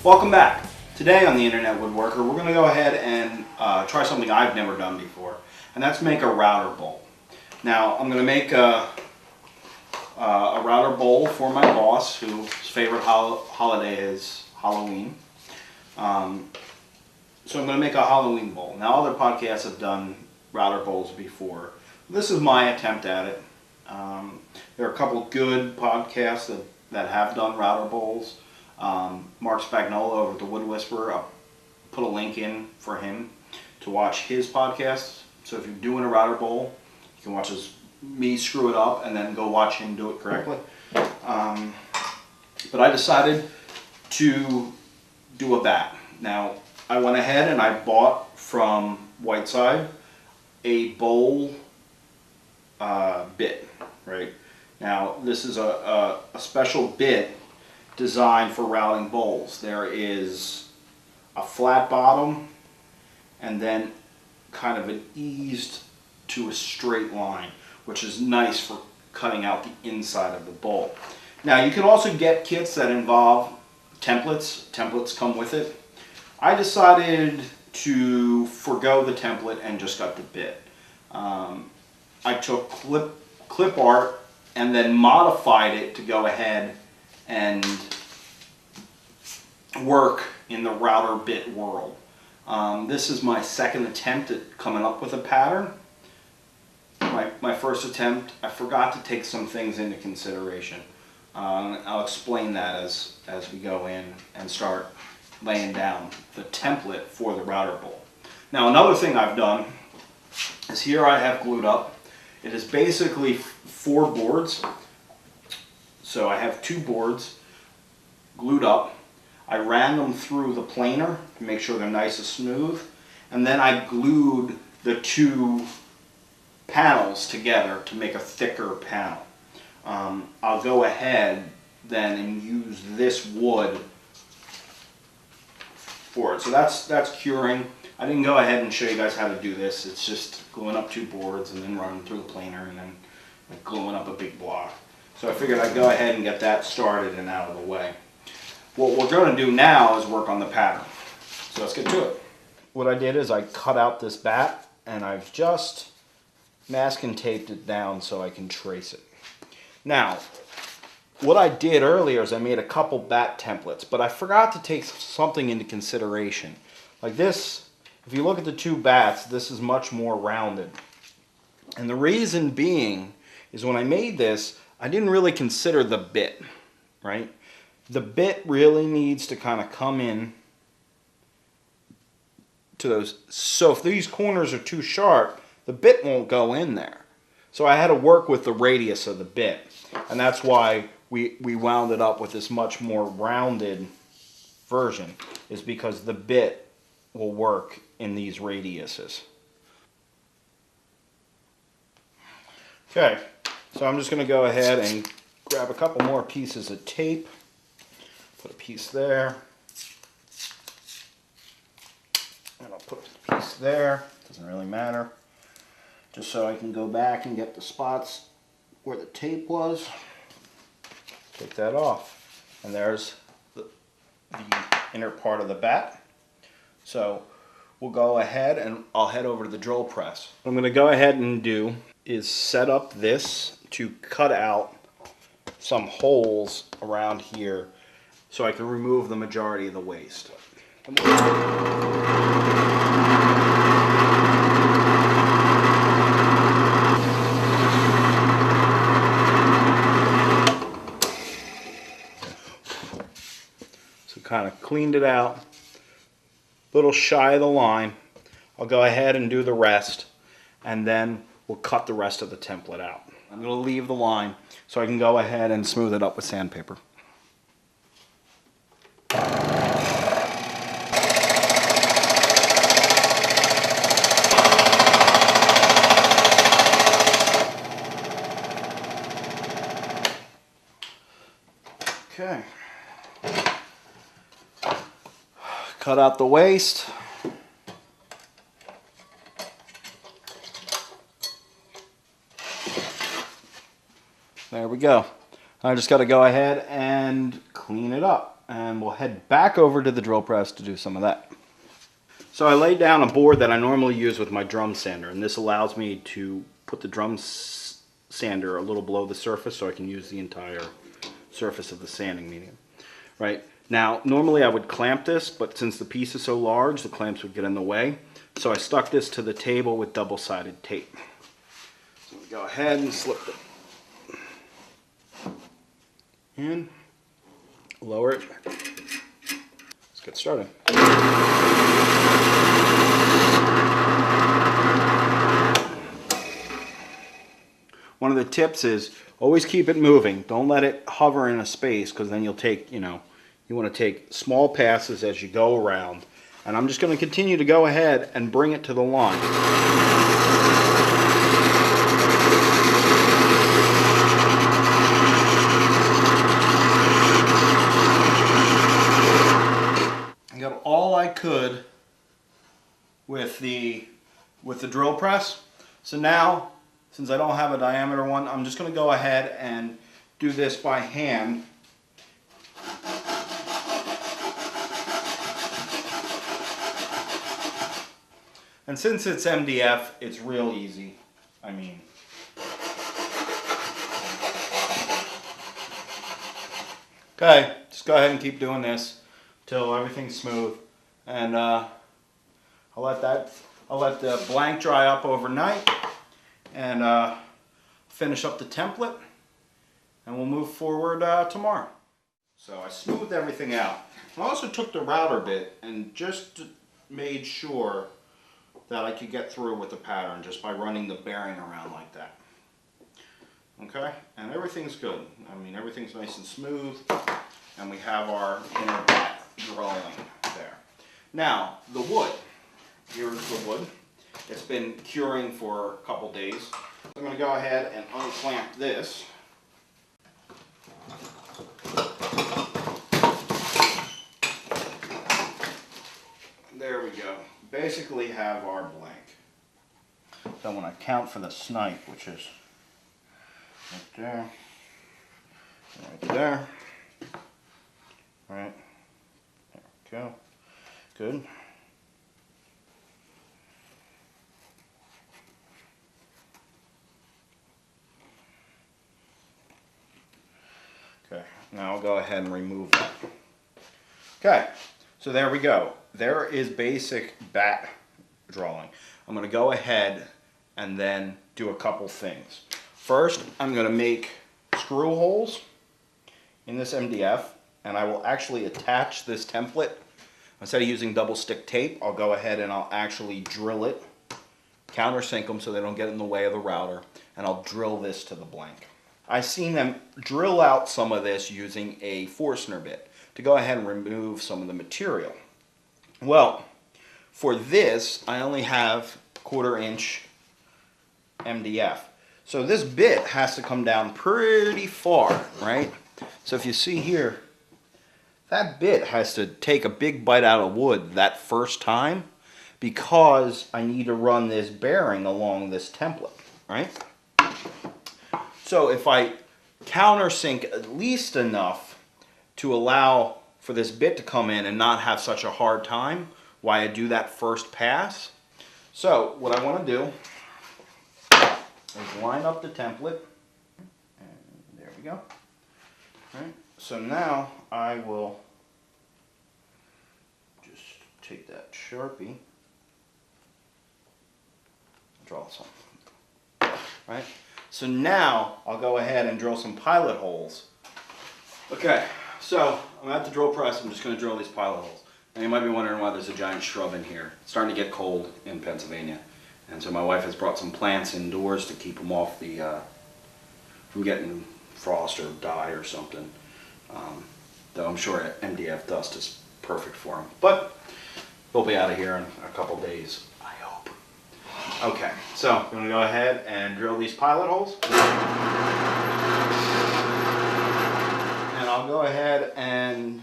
Welcome back. Today on the Internet Woodworker, we're going to go ahead and try something I've never done before, and that's make a router bowl. Now, I'm going to make a router bowl for my boss, whose favorite holiday is Halloween. So I'm going to make a Halloween bowl. Now, other podcasts have done router bowls before. This is my attempt at it. There are a couple good podcasts that have done router bowls. Mark Spagnola over at the Wood Whisperer, I'll put a link in for him to watch his podcast. So if you're doing a router bowl, you can watch me screw it up and then go watch him do it correctly. But I decided to do a bat. Now, I went ahead and I bought from Whiteside a bowl bit, right? Now, this is a special bit designed for routing bowls. There is a flat bottom and then kind of an eased to a straight line, which is nice for cutting out the inside of the bowl. Now, you can also get kits that involve templates. Templates come with it. I decided to forgo the template and just got the bit. I took clip art and then modified it to go ahead and work in the router bit world. This is my second attempt at coming up with a pattern. My first attempt, I forgot to take some things into consideration. I'll explain that as we go in and start laying down the template for the router bowl. Now, another thing I've done is here I have glued up. It is basically 4 boards. So I have 2 boards glued up. I ran them through the planer to make sure they're nice and smooth. And then I glued the 2 panels together to make a thicker panel. I'll go ahead then and use this wood for it. So that's curing. I didn't go ahead and show you guys how to do this. It's just gluing up 2 boards and then running through the planer and then gluing up a big block. So I figured I'd go ahead and get that started and out of the way. What we're going to do now is work on the pattern. So let's get to it. What I did is I cut out this bat and I've just masking taped it down so I can trace it. Now, what I did earlier is I made a couple bat templates, but I forgot to take something into consideration. Like this, if you look at the 2 bats, this is much more rounded. And the reason being is when I made this, I didn't really consider the bit, right? The bit really needs to kind of come in to those. So if these corners are too sharp, the bit won't go in there. So I had to work with the radius of the bit. And that's why we wound it up with this much more rounded version, is because the bit will work in these radiuses. Okay, so I'm just going to go ahead and grab a couple more pieces of tape. Put a piece there. And I'll put a piece there. Doesn't really matter. Just so I can go back and get the spots where the tape was. Take that off. And there's the inner part of the bat. So we'll go ahead and I'll head over to the drill press. What I'm going to go ahead and do is set up this to cut out some holes around here so I can remove the majority of the waste. So kind of cleaned it out, a little shy of the line. I'll go ahead and do the rest, and then we'll cut the rest of the template out. I'm going to leave the line so I can go ahead and smooth it up with sandpaper. Okay. Cut out the waste. There we go. I just got to go ahead and clean it up. and we'll head back over to the drill press to do some of that. So I laid down a board that I normally use with my drum sander, and this allows me to put the drum sander a little below the surface so I can use the entire surface of the sanding medium. Right? Now, normally I would clamp this, but since the piece is so large, the clamps would get in the way. So I stuck this to the table with double-sided tape. So we go ahead and slip it in, lower it. Let's get started. One of the tips is always keep it moving. Don't let it hover in a space, because then you'll take, you want to take small passes as you go around. And I'm just going to continue to go ahead and bring it to the line. I got all I could with the drill press. So now, since I don't have a diameter one, I'm just going to go ahead and do this by hand. And since it's MDF, it's real easy. I mean, okay, just go ahead and keep doing this till everything's smooth, and I'll let the blank dry up overnight, and finish up the template, and we'll move forward tomorrow. So I smoothed everything out. I also took the router bit and just made sure that I could get through with the pattern just by running the bearing around like that. Okay, and everything's good. I mean, everything's nice and smooth, and we have our inner back drawing there. Now, the wood. Here's the wood. It's been curing for a couple days. I'm going to go ahead and unclamp this. There we go. Basically have our blank. So when I count for the snipe, which is right there, right there, right, there we go, good. Okay, now I'll go ahead and remove that. Okay, so there we go. There is basic bat drawing. I'm going to go ahead and then do a couple things. First, I'm going to make screw holes in this MDF, and I will actually attach this template. Instead of using double stick tape, I'll go ahead and I'll actually drill it, countersink them so they don't get in the way of the router, and I'll drill this to the blank. I've seen them drill out some of this using a Forstner bit to go ahead and remove some of the material. Well, for this, I only have 1/4 inch MDF. So this bit has to come down pretty far, right? So if you see here, that bit has to take a big bite out of wood that first time, because I need to run this bearing along this template, right? So if I countersink at least enough to allow for this bit to come in and not have such a hard time while I do that first pass. So what I want to do is line up the template, and there we go. All right. So now I will just take that Sharpie, draw some, right? So now I'll go ahead and drill some pilot holes. Okay, so I'm at the drill press. I'm just going to drill these pilot holes. And you might be wondering why there's a giant shrub in here. It's starting to get cold in Pennsylvania, and so my wife has brought some plants indoors to keep them off the from getting frost or die or something. Though I'm sure MDF dust is perfect for them. But they'll be out of here in a couple days, I hope. Okay, so I'm going to go ahead and drill these pilot holes. And I'll go ahead and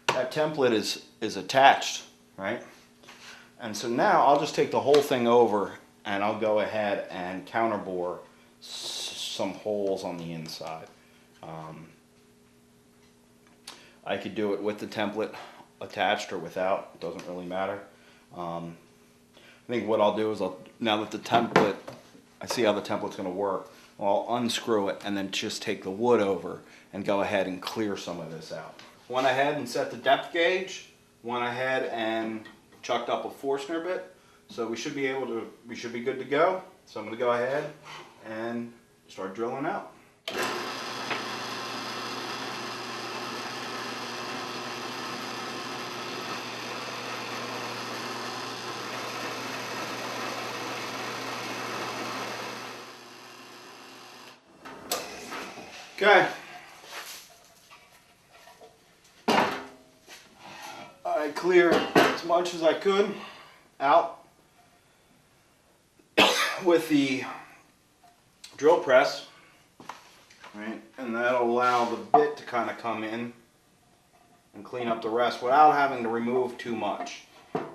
that template is attached, right? And so now I'll just take the whole thing over and I'll go ahead and counterbore some holes on the inside. I could do it with the template attached or without, it doesn't really matter. I think what I'll do is, now that the template, I see how the template's going to work, I'll unscrew it and then just take the wood over and go ahead and clear some of this out. Went ahead and set the depth gauge, went ahead and chucked up a Forstner bit, so we should be good to go. So I'm going to go ahead and start drilling out. Okay. I cleared as much as I could out with the drill press, right? And that'll allow the bit to kind of come in and clean up the rest without having to remove too much.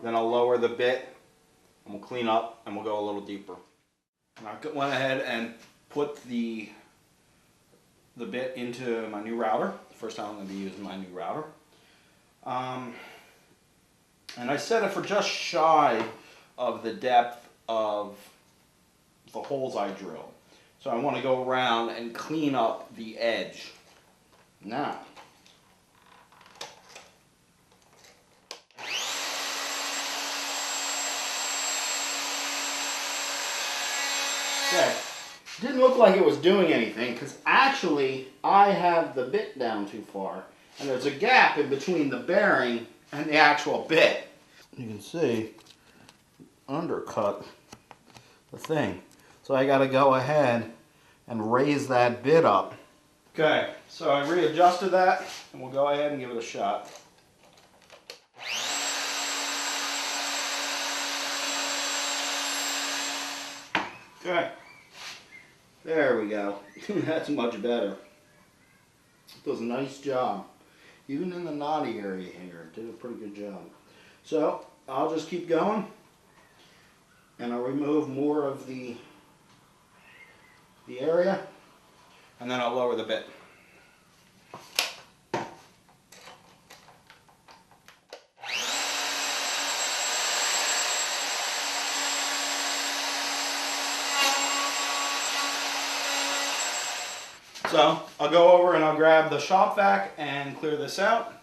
Then I'll lower the bit and we'll clean up and we'll go a little deeper. And I went ahead and put the bit into my new router. The first time I'm going to be using my new router. And I set it for just shy of the depth of the holes I drill. So I want to go around and clean up the edge. Now, okay. Didn't look like it was doing anything because actually I have the bit down too far and there's a gap in between the bearing and the actual bit. You can see undercut the thing. So I got to go ahead and raise that bit up. Okay, so I readjusted that and we'll go ahead and give it a shot. Okay. There we go. That's much better. It does a nice job. Even in the knotty area here, it did a pretty good job. So I'll just keep going and I'll remove more of the area and then I'll lower the bit. So I'll go over and I'll grab the shop vac and clear this out.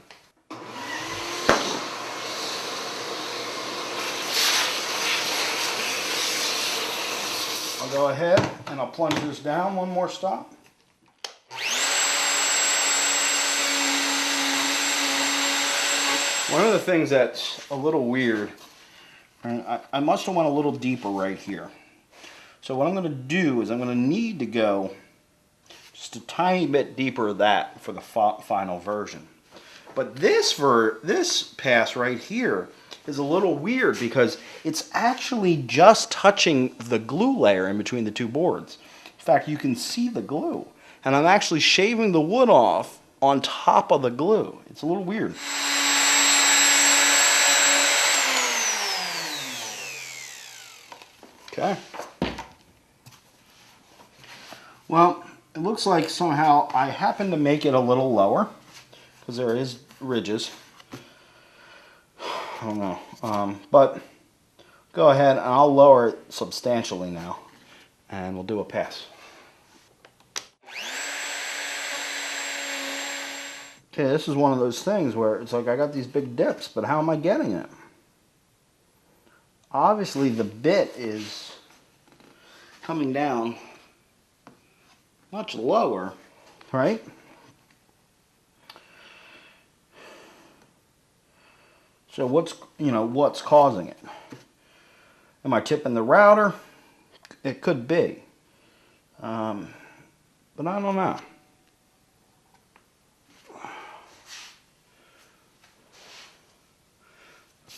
I'll go ahead and I'll plunge this down one more stop. One of the things that's a little weird, I must have went a little deeper right here. So what I'm going to do is I'm going to need to go just a tiny bit deeper of that for the final version. But this pass right here is a little weird because it's actually just touching the glue layer in between the two boards. In fact, you can see the glue. And I'm actually shaving the wood off on top of the glue. It's a little weird. Okay. Well, it looks like somehow I happen to make it a little lower because there is ridges. I don't know. But go ahead and I'll lower it substantially now and we'll do a pass. Okay, this is one of those things where it's like I got these big dips, but how am I getting it? Obviously the bit is coming down much lower, right? So what's causing it? Am I tipping the router? It could be, but I don't know.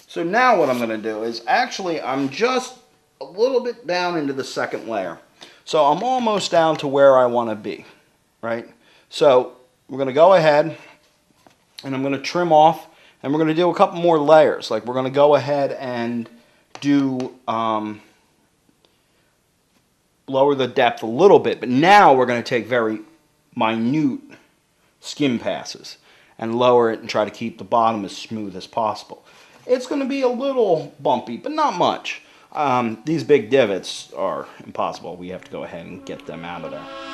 So now what I'm going to do is actually I'm just a little bit down into the second layer. So I'm almost down to where I want to be, right? So we're going to go ahead and I'm going to trim off and we're going to do a couple more layers. Like we're going to go ahead and do lower the depth a little bit, but now we're going to take very minute skim passes and lower it and try to keep the bottom as smooth as possible. It's going to be a little bumpy, but not much. These big divots are impossible. We have to go ahead and get them out of there.